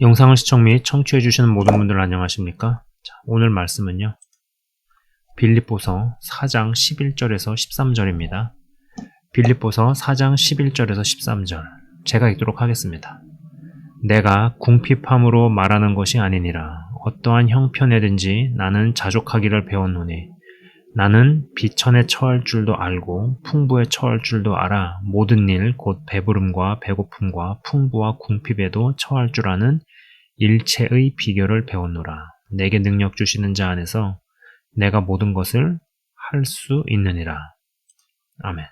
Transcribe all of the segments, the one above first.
영상을 시청 및 청취해주시는 모든 분들 안녕하십니까? 자, 오늘 말씀은요. 빌립보서 4장 11절에서 13절입니다. 빌립보서 4장 11절에서 13절 제가 읽도록 하겠습니다. 내가 궁핍함으로 말하는 것이 아니니라. 어떠한 형편에든지 나는 자족하기를 배웠노니 나는 비천에 처할 줄도 알고 풍부에 처할 줄도 알아. 모든 일 곧 배부름과 배고픔과 풍부와 궁핍에도 처할 줄 아는 일체의 비결을 배웠노라. 내게 능력 주시는 자 안에서 내가 모든 것을 할 수 있느니라. 아멘.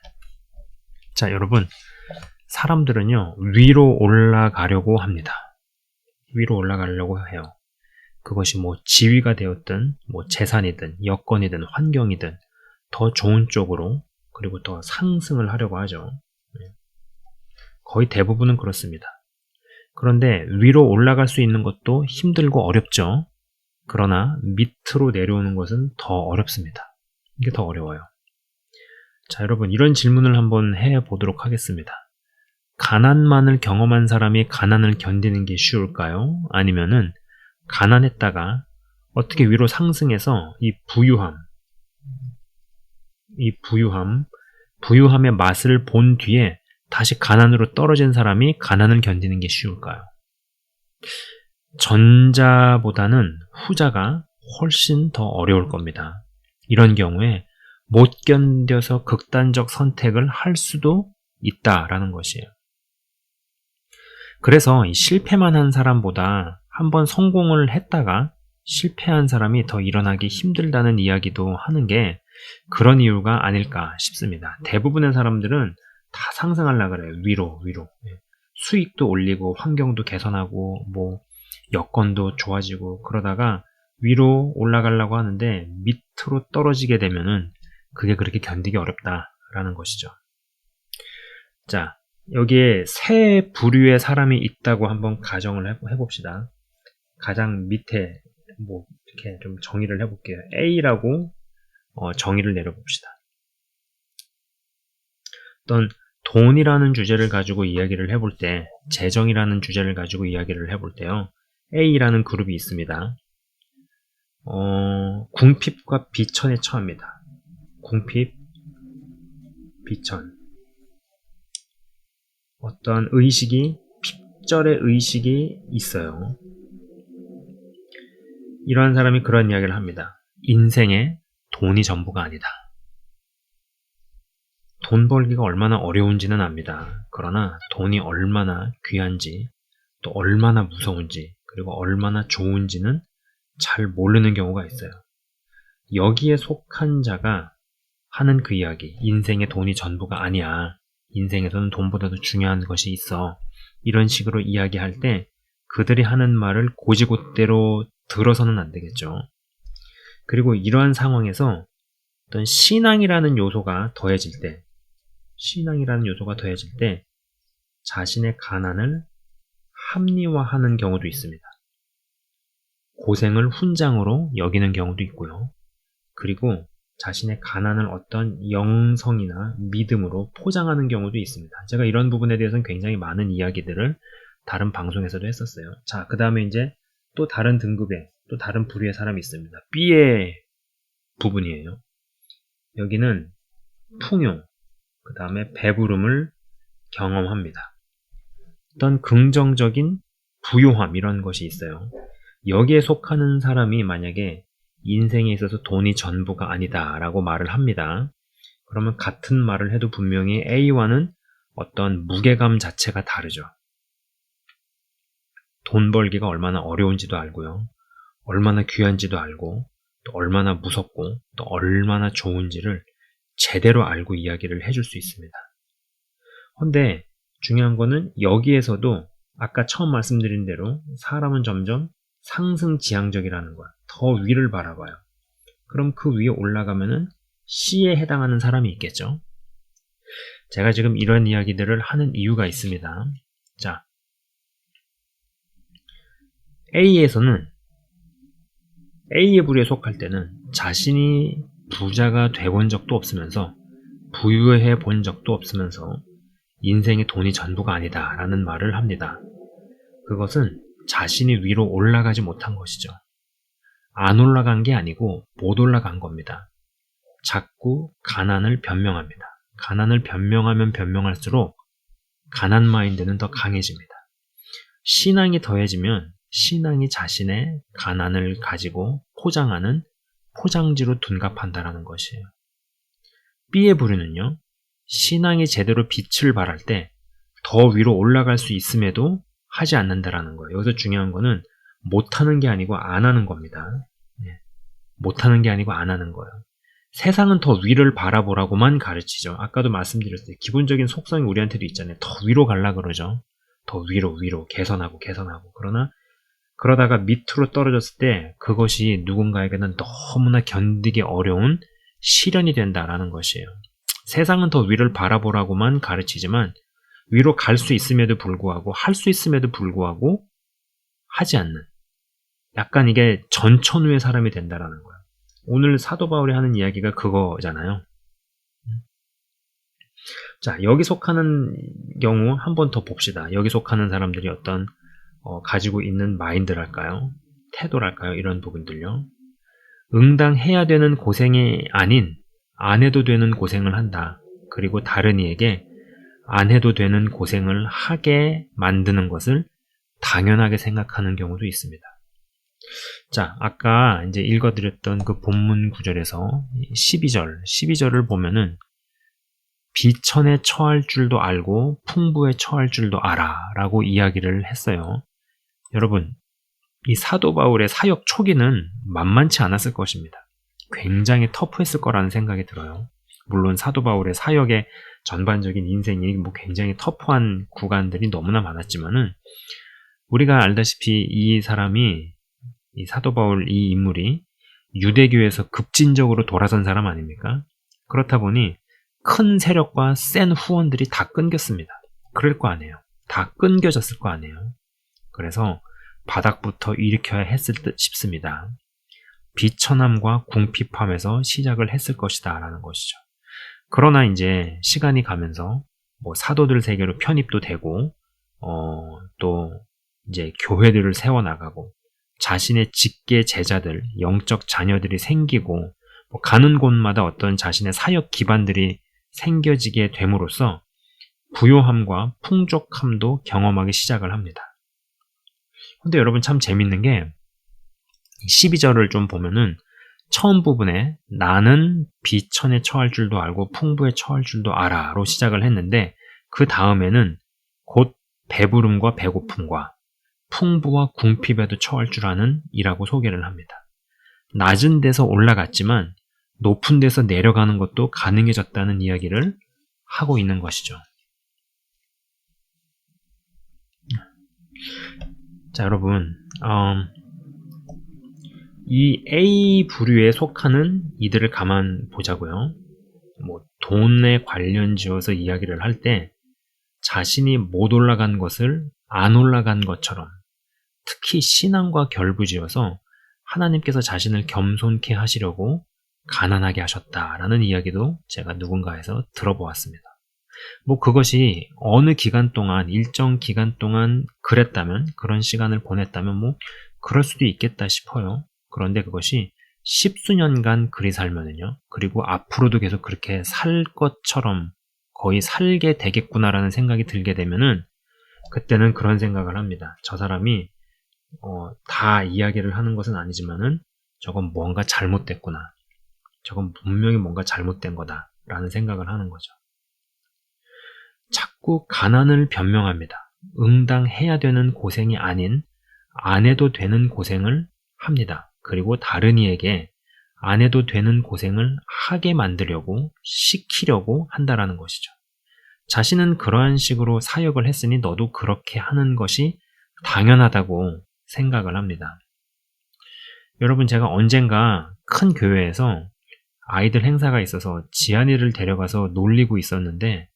자, 여러분, 사람들은요 위로 올라가려고 합니다. 위로 올라가려고 해요. 그것이 지위가 되었든 재산이든 여건이든 환경이든 더 좋은 쪽으로, 그리고 더 상승을 하려고 하죠. 거의 대부분은 그렇습니다. 그런데 위로 올라갈 수 있는 것도 힘들고 어렵죠. 그러나 밑으로 내려오는 것은 더 어렵습니다. 이게 더 어려워요. 자, 여러분, 이런 질문을 한번 해보도록 하겠습니다. 가난만을 경험한 사람이 가난을 견디는 게 쉬울까요? 아니면은 가난했다가 어떻게 위로 상승해서 이 부유함의 맛을 본 뒤에 다시 가난으로 떨어진 사람이 가난을 견디는 게 쉬울까요? 전자보다는 후자가 훨씬 더 어려울 겁니다. 이런 경우에 못 견뎌서 극단적 선택을 할 수도 있다라는 것이에요. 그래서 이 실패만 한 사람보다 한번 성공을 했다가 실패한 사람이 더 일어나기 힘들다는 이야기도 하는 게 그런 이유가 아닐까 싶습니다. 대부분의 사람들은 다 상승하려고 그래요. 위로. 수익도 올리고 환경도 개선하고 여건도 좋아지고 그러다가 위로 올라가려고 하는데 밑으로 떨어지게 되면은 그게 그렇게 견디기 어렵다라는 것이죠. 자, 여기에 세 부류의 사람이 있다고 한번 가정을 해봅시다. 가장 밑에 이렇게 좀 정의를 해볼게요. A라고 정의를 내려봅시다. 어떤 돈이라는 주제를 가지고 이야기를 해볼 때, 재정이라는 주제를 가지고 이야기를 해볼 때요, A라는 그룹이 있습니다. 궁핍과 비천에 처합니다. 궁핍, 비천. 어떤 의식이, 핍절의 의식이 있어요. 이러한 사람이 그런 이야기를 합니다. 인생에 돈이 전부가 아니다. 돈 벌기가 얼마나 어려운지는 압니다. 그러나 돈이 얼마나 귀한지, 또 얼마나 무서운지, 그리고 얼마나 좋은지는 잘 모르는 경우가 있어요. 여기에 속한 자가 하는 그 이야기, 인생에 돈이 전부가 아니야. 인생에서는 돈보다도 중요한 것이 있어. 이런 식으로 이야기할 때 그들이 하는 말을 곧이곧대로 들어서는 안 되겠죠. 그리고 이러한 상황에서 어떤 신앙이라는 요소가 더해질 때 자신의 가난을 합리화하는 경우도 있습니다. 고생을 훈장으로 여기는 경우도 있고요. 그리고 자신의 가난을 어떤 영성이나 믿음으로 포장하는 경우도 있습니다. 제가 이런 부분에 대해서는 굉장히 많은 이야기들을 다른 방송에서도 했었어요. 자, 그 다음에 이제 또 다른 등급의, 또 다른 부류의 사람이 있습니다. B의 부분이에요. 여기는 풍요, 그 다음에 배부름을 경험합니다. 어떤 긍정적인 부유함, 이런 것이 있어요. 여기에 속하는 사람이 만약에 인생에 있어서 돈이 전부가 아니다 라고 말을 합니다. 그러면 같은 말을 해도 분명히 A와는 어떤 무게감 자체가 다르죠. 돈 벌기가 얼마나 어려운지도 알고요. 얼마나 귀한지도 알고, 또 얼마나 무섭고, 또 얼마나 좋은지를 제대로 알고 이야기를 해줄 수 있습니다. 근데 중요한 거는 여기에서도 아까 처음 말씀드린 대로 사람은 점점 상승지향적이라는 거야. 더 위를 바라봐요. 그럼 그 위에 올라가면은 C에 해당하는 사람이 있겠죠. 제가 지금 이런 이야기들을 하는 이유가 있습니다. 자, A에서는 A의 부류에 속할 때는 자신이 부자가 되본 적도 없으면서 부유해 본 적도 없으면서 인생의 돈이 전부가 아니다 라는 말을 합니다. 그것은 자신이 위로 올라가지 못한 것이죠. 안 올라간 게 아니고 못 올라간 겁니다. 자꾸 가난을 변명합니다. 가난을 변명하면 변명할수록 가난 마인드는 더 강해집니다. 신앙이 더해지면 신앙이 자신의 가난을 가지고 포장하는 포장지로 둔갑한다라는 것이에요. B의 부류는요, 신앙이 제대로 빛을 발할 때 더 위로 올라갈 수 있음에도 하지 않는다라는 거예요. 여기서 중요한 거는 못하는 게 아니고 안 하는 겁니다. 못하는 게 아니고 안 하는 거예요. 세상은 더 위를 바라보라고만 가르치죠. 아까도 말씀드렸어요. 기본적인 속성이 우리한테도 있잖아요. 더 위로 가려 그러죠. 더 위로 개선하고. 그러다가 밑으로 떨어졌을 때 그것이 누군가에게는 너무나 견디기 어려운 시련이 된다라는 것이에요. 세상은 더 위를 바라보라고만 가르치지만 위로 갈 수 있음에도 불구하고 할 수 있음에도 불구하고 하지 않는, 약간 이게 전천후의 사람이 된다라는 거예요. 오늘 사도 바울이 하는 이야기가 그거잖아요. 자, 여기 속하는 경우 한 번 더 봅시다. 여기 속하는 사람들이 어떤 가지고 있는 마인드랄까요? 태도랄까요? 이런 부분들요. 응당해야 되는 고생이 아닌 안 해도 되는 고생을 한다. 그리고 다른 이에게 안 해도 되는 고생을 하게 만드는 것을 당연하게 생각하는 경우도 있습니다. 자, 아까 이제 읽어드렸던 그 본문 구절에서 12절을 보면은 비천에 처할 줄도 알고 풍부에 처할 줄도 알아 라고 이야기를 했어요. 여러분, 이 사도 바울의 사역 초기는 만만치 않았을 것입니다. 굉장히 터프했을 거라는 생각이 들어요. 물론 사도 바울의 사역의 전반적인 인생이 뭐 굉장히 터프한 구간들이 너무나 많았지만은 우리가 알다시피 이 사람이, 이 사도 바울 이 인물이 유대교에서 급진적으로 돌아선 사람 아닙니까? 그렇다 보니 큰 세력과 센 후원들이 다 끊겼습니다. 그럴 거 아니에요. 다 끊겨졌을 거 아니에요. 그래서 바닥부터 일으켜야 했을 듯 싶습니다. 비천함과 궁핍함에서 시작을 했을 것이다 라는 것이죠. 그러나 이제 시간이 가면서 뭐 사도들 세계로 편입도 되고 또 이제 교회들을 세워나가고 자신의 직계 제자들, 영적 자녀들이 생기고 뭐 가는 곳마다 어떤 자신의 사역 기반들이 생겨지게 됨으로써 부요함과 풍족함도 경험하기 시작을 합니다. 근데 여러분 참 재밌는 게 12절을 좀 보면은 처음 부분에 나는 비천에 처할 줄도 알고 풍부에 처할 줄도 알아로 시작을 했는데 그 다음에는 곧 배부름과 배고픔과 풍부와 궁핍에도 처할 줄 아는 이라고 소개를 합니다. 낮은 데서 올라갔지만 높은 데서 내려가는 것도 가능해졌다는 이야기를 하고 있는 것이죠. 자, 여러분, 이 A 부류에 속하는 이들을 가만 보자고요. 뭐 돈에 관련 지어서 이야기를 할 때 자신이 못 올라간 것을 안 올라간 것처럼, 특히 신앙과 결부지어서 하나님께서 자신을 겸손케 하시려고 가난하게 하셨다라는 이야기도 제가 누군가에서 들어보았습니다. 뭐 그것이 어느 기간 동안, 일정 기간 동안 그랬다면, 그런 시간을 보냈다면 뭐 그럴 수도 있겠다 싶어요. 그런데 그것이 십수년간 그리 살면은요, 그리고 앞으로도 계속 그렇게 살 것처럼 거의 살게 되겠구나라는 생각이 들게 되면은 그때는 그런 생각을 합니다. 저 사람이 다 이야기를 하는 것은 아니지만은 저건 뭔가 잘못됐구나. 저건 분명히 뭔가 잘못된 거다라는 생각을 하는 거죠. 자꾸 가난을 변명합니다. 응당해야 되는 고생이 아닌 안 해도 되는 고생을 합니다. 그리고 다른 이에게 안 해도 되는 고생을 하게 만들려고, 시키려고 한다라는 것이죠. 자신은 그러한 식으로 사역을 했으니 너도 그렇게 하는 것이 당연하다고 생각을 합니다. 여러분, 제가 언젠가 큰 교회에서 아이들 행사가 있어서 지한이를 데려가서 놀리고 있었는데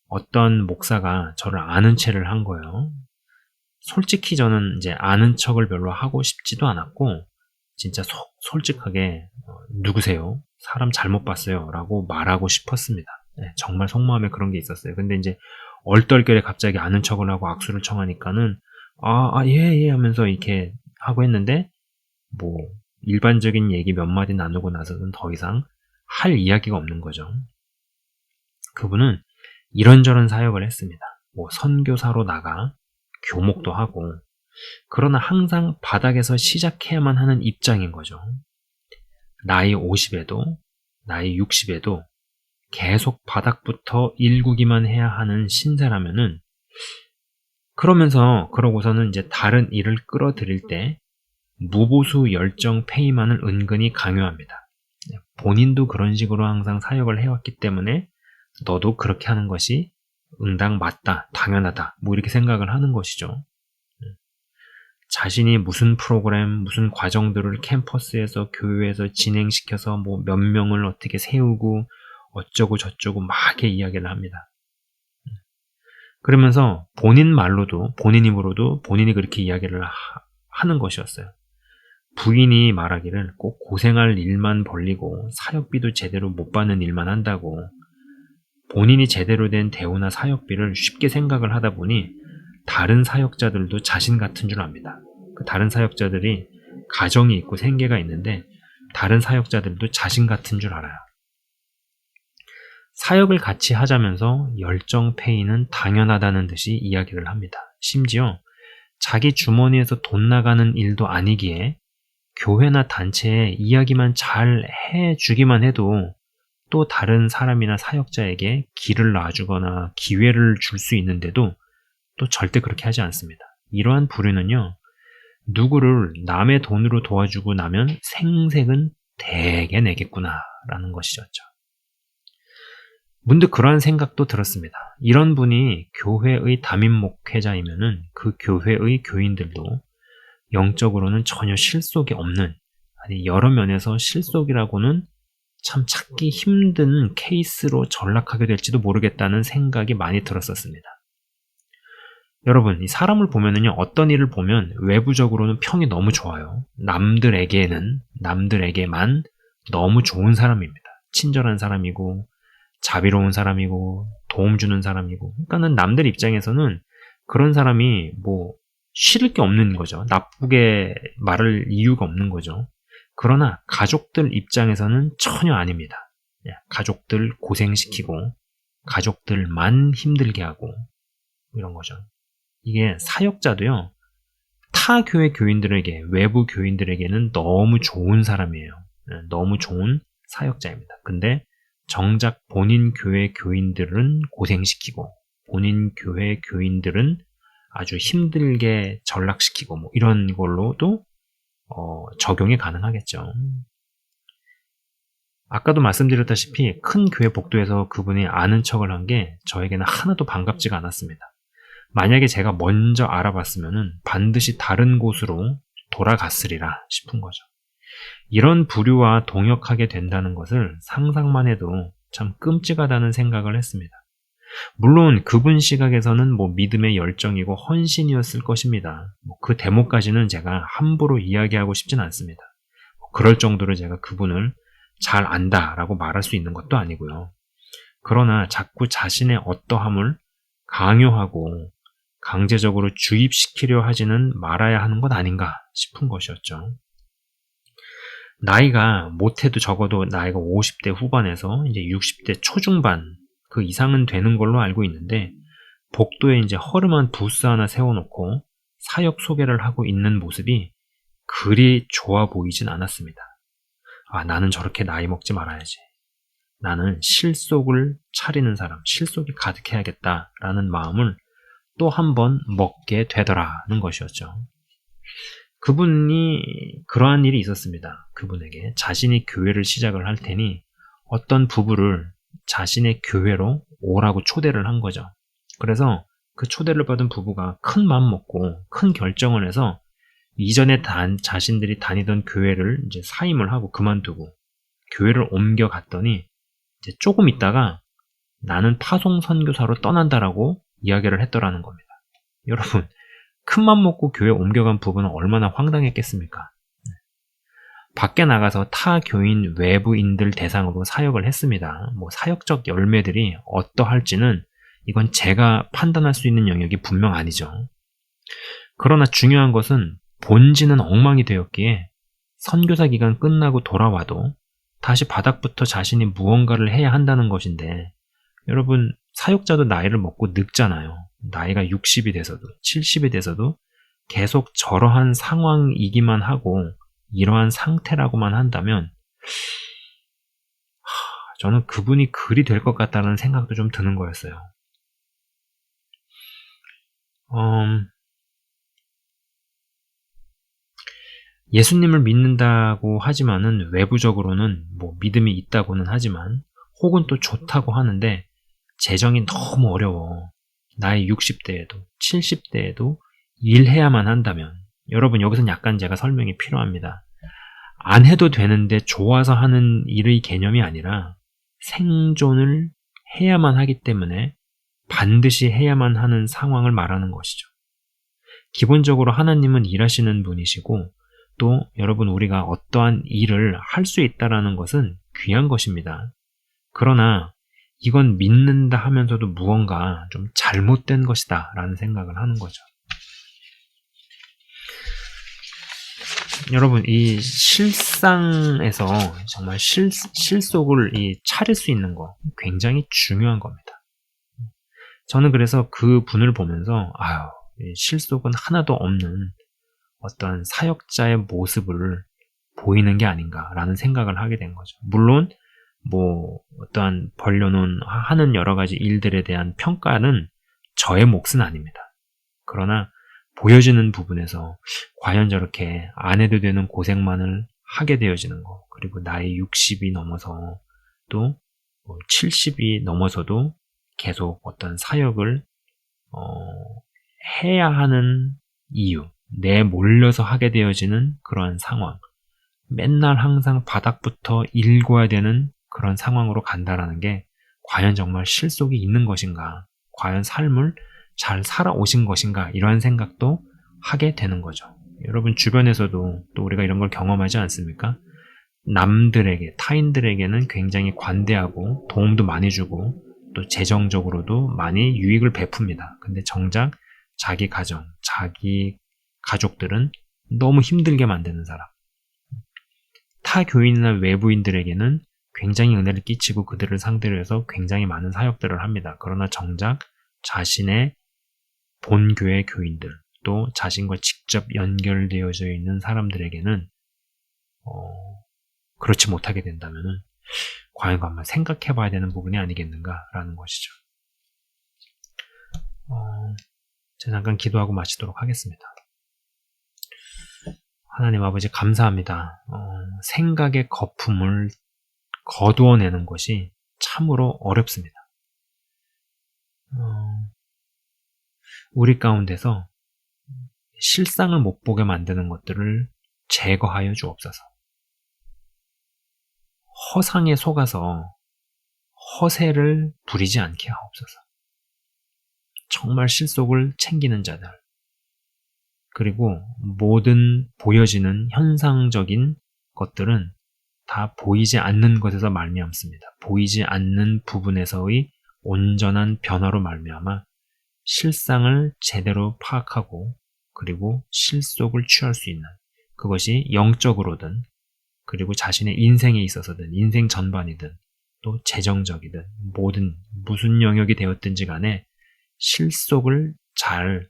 어떤 목사가 저를 아는 체를 한 거예요. 솔직히 저는 이제 아는 척을 별로 하고 싶지도 않았고 진짜 솔직하게 누구세요? 사람 잘못 봤어요 라고 말하고 싶었습니다. 네, 정말 속마음에 그런 게 있었어요. 근데 이제 얼떨결에 갑자기 아는 척을 하고 악수를 청하니까는 예 하면서 이렇게 하고 했는데, 뭐, 일반적인 얘기 몇 마디 나누고 나서는 더 이상 할 이야기가 없는 거죠. 그분은 이런저런 사역을 했습니다. 뭐, 선교사로 나가, 교목도 하고, 그러나 항상 바닥에서 시작해야만 하는 입장인 거죠. 나이 50에도, 나이 60에도 계속 바닥부터 일구기만 해야 하는 신세라면은, 그러고서는 이제 다른 일을 끌어들일 때 무보수 열정 페이만을 은근히 강요합니다. 본인도 그런 식으로 항상 사역을 해왔기 때문에 너도 그렇게 하는 것이 응당 맞다, 당연하다, 뭐 이렇게 생각을 하는 것이죠. 자신이 무슨 프로그램, 무슨 과정들을 캠퍼스에서, 교회에서 진행시켜서 뭐 몇 명을 어떻게 세우고 어쩌고 저쩌고 막 이렇게 이야기를 합니다. 그러면서 본인 말로도, 본인 입으로도 본인이 그렇게 이야기를 하는 것이었어요. 부인이 말하기를 꼭 고생할 일만 벌리고 사역비도 제대로 못 받는 일만 한다고, 본인이 제대로 된 대우나 사역비를 쉽게 생각을 하다 보니 다른 사역자들도 자신 같은 줄 압니다. 그 다른 사역자들이 가정이 있고 생계가 있는데 다른 사역자들도 자신 같은 줄 알아요. 사역을 같이 하자면서 열정 페이는 당연하다는 듯이 이야기를 합니다. 심지어 자기 주머니에서 돈 나가는 일도 아니기에 교회나 단체에 이야기만 잘 해주기만 해도 또 다른 사람이나 사역자에게 길을 놔주거나 기회를 줄 수 있는데도 또 절대 그렇게 하지 않습니다. 이러한 부류는요, 누구를 남의 돈으로 도와주고 나면 생색은 대개 내겠구나 라는 것이었죠. 문득 그러한 생각도 들었습니다. 이런 분이 교회의 담임 목회자이면은 그 교회의 교인들도 영적으로는 전혀 실속이 없는, 아니 여러 면에서 실속이라고는 참 찾기 힘든 케이스로 전락하게 될지도 모르겠다는 생각이 많이 들었었습니다. 여러분, 이 사람을 보면은요, 어떤 일을 보면 외부적으로는 평이 너무 좋아요. 남들에게만 너무 좋은 사람입니다. 친절한 사람이고, 자비로운 사람이고, 도움 주는 사람이고. 그러니까는 남들 입장에서는 그런 사람이 뭐 싫을 게 없는 거죠. 나쁘게 말할 이유가 없는 거죠. 그러나 가족들 입장에서는 전혀 아닙니다. 가족들 고생시키고, 가족들만 힘들게 하고, 이런 거죠. 이게 사역자도요, 타 교회 교인들에게, 외부 교인들에게는 너무 좋은 사람이에요. 너무 좋은 사역자입니다. 근데 정작 본인 교회 교인들은 고생시키고, 본인 교회 교인들은 아주 힘들게 전락시키고, 뭐 이런 걸로도 적용이 가능하겠죠. 아까도 말씀드렸다시피 큰 교회 복도에서 그분이 아는 척을 한 게 저에게는 하나도 반갑지가 않았습니다. 만약에 제가 먼저 알아봤으면 반드시 다른 곳으로 돌아갔으리라 싶은 거죠. 이런 부류와 동역하게 된다는 것을 상상만 해도 참 끔찍하다는 생각을 했습니다. 물론 그분 시각에서는 뭐 믿음의 열정이고 헌신이었을 것입니다. 그 대목까지는 제가 함부로 이야기하고 싶진 않습니다. 그럴 정도로 제가 그분을 잘 안다라고 말할 수 있는 것도 아니고요. 그러나 자꾸 자신의 어떠함을 강요하고 강제적으로 주입시키려 하지는 말아야 하는 것 아닌가 싶은 것이었죠. 나이가 못해도 적어도 나이가 50대 후반에서 이제 60대 초중반 그 이상은 되는 걸로 알고 있는데, 복도에 이제 허름한 부스 하나 세워놓고 사역 소개를 하고 있는 모습이 그리 좋아 보이진 않았습니다. 나는 저렇게 나이 먹지 말아야지. 나는 실속을 차리는 사람, 실속이 가득해야겠다라는 마음을 또 한 번 먹게 되더라는 것이었죠. 그분이 그러한 일이 있었습니다. 그분에게 자신이 교회를 시작을 할 테니 어떤 부부를 자신의 교회로 오라고 초대를 한 거죠. 그래서 그 초대를 받은 부부가 큰 마음 먹고 큰 결정을 해서 이전에 자신들이 다니던 교회를 이제 사임을 하고 그만두고 교회를 옮겨갔더니 이제 조금 있다가 나는 파송 선교사로 떠난다라고 이야기를 했더라는 겁니다. 여러분, 큰맘 먹고 교회 옮겨간 부부는 얼마나 황당했겠습니까? 밖에 나가서 타 교인 외부인들 대상으로 사역을 했습니다. 뭐 사역적 열매들이 어떠할지는 이건 제가 판단할 수 있는 영역이 분명 아니죠. 그러나 중요한 것은 본질은 엉망이 되었기에 선교사 기간 끝나고 돌아와도 다시 바닥부터 자신이 무언가를 해야 한다는 것인데, 여러분, 사역자도 나이를 먹고 늙잖아요. 나이가 60이 돼서도 70이 돼서도 계속 저러한 상황이기만 하고 이러한 상태라고만 한다면 저는 그분이 그리 될 것 같다는 생각도 좀 드는 거였어요. 예수님을 믿는다고 하지만은 외부적으로는 뭐 믿음이 있다고는 하지만 혹은 또 좋다고 하는데 재정이 너무 어려워. 나이 60대에도 70대에도 일해야만 한다면, 여러분 여기서는 약간 제가 설명이 필요합니다. 안 해도 되는데 좋아서 하는 일의 개념이 아니라 생존을 해야만 하기 때문에 반드시 해야만 하는 상황을 말하는 것이죠. 기본적으로 하나님은 일하시는 분이시고 또 여러분 우리가 어떠한 일을 할 수 있다는 것은 귀한 것입니다. 그러나 이건 믿는다 하면서도 무언가 좀 잘못된 것이다 라는 생각을 하는 거죠. 여러분 이 실상에서 정말 실속을 차릴 수 있는 거 굉장히 중요한 겁니다. 저는 그래서 그 분을 보면서 실속은 하나도 없는 어떤 사역자의 모습을 보이는 게 아닌가라는 생각을 하게 된 거죠. 물론 뭐 어떠한 벌려놓은 하는 여러 가지 일들에 대한 평가는 저의 몫은 아닙니다. 그러나 보여지는 부분에서 과연 저렇게 안 해도 되는 고생만을 하게 되어지는 거, 그리고 나이 60이 넘어서 또 70이 넘어서도 계속 어떤 사역을 해야 하는 이유, 내몰려서 하게 되어지는 그러한 상황, 맨날 항상 바닥부터 일궈야 되는 그런 상황으로 간다라는 게 과연 정말 실속이 있는 것인가, 과연 삶을 잘 살아오신 것인가, 이러한 생각도 하게 되는 거죠. 여러분 주변에서도 또 우리가 이런 걸 경험하지 않습니까? 남들에게, 타인들에게는 굉장히 관대하고 도움도 많이 주고 또 재정적으로도 많이 유익을 베풉니다. 근데 정작 자기 가정, 자기 가족들은 너무 힘들게 만드는 사람, 타 교인이나 외부인들에게는 굉장히 은혜를 끼치고 그들을 상대로 해서 굉장히 많은 사역들을 합니다. 그러나 정작 자신의 본교회 교인들, 또 자신과 직접 연결되어져 있는 사람들에게는 그렇지 못하게 된다면 과연 한번 생각해 봐야 되는 부분이 아니겠는가라는 것이죠. 제가 잠깐 기도하고 마치도록 하겠습니다. 하나님 아버지 감사합니다. 생각의 거품을 거두어내는 것이 참으로 어렵습니다. 우리 가운데서 실상을 못 보게 만드는 것들을 제거하여 주옵소서. 허상에 속아서 허세를 부리지 않게 하옵소서. 정말 실속을 챙기는 자들, 그리고 모든 보여지는 현상적인 것들은 다 보이지 않는 것에서 말미암습니다. 보이지 않는 부분에서의 온전한 변화로 말미암아 실상을 제대로 파악하고 그리고 실속을 취할 수 있는, 그것이 영적으로든 그리고 자신의 인생에 있어서든 인생 전반이든 또 재정적이든 모든 무슨 영역이 되었든지 간에 실속을 잘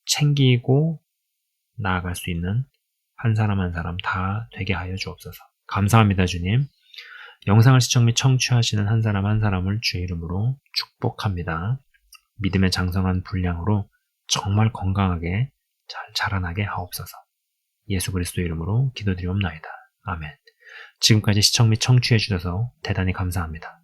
챙기고 나아갈 수 있는 한 사람 한 사람 다 되게 하여 주옵소서. 감사합니다, 주님. 영상을 시청 및 청취하시는 한 사람 한 사람을 주의 이름으로 축복합니다. 믿음의 장성한 분량으로 정말 건강하게 잘 자라나게 하옵소서. 예수 그리스도 이름으로 기도드리옵나이다. 아멘. 지금까지 시청 및 청취해 주셔서 대단히 감사합니다.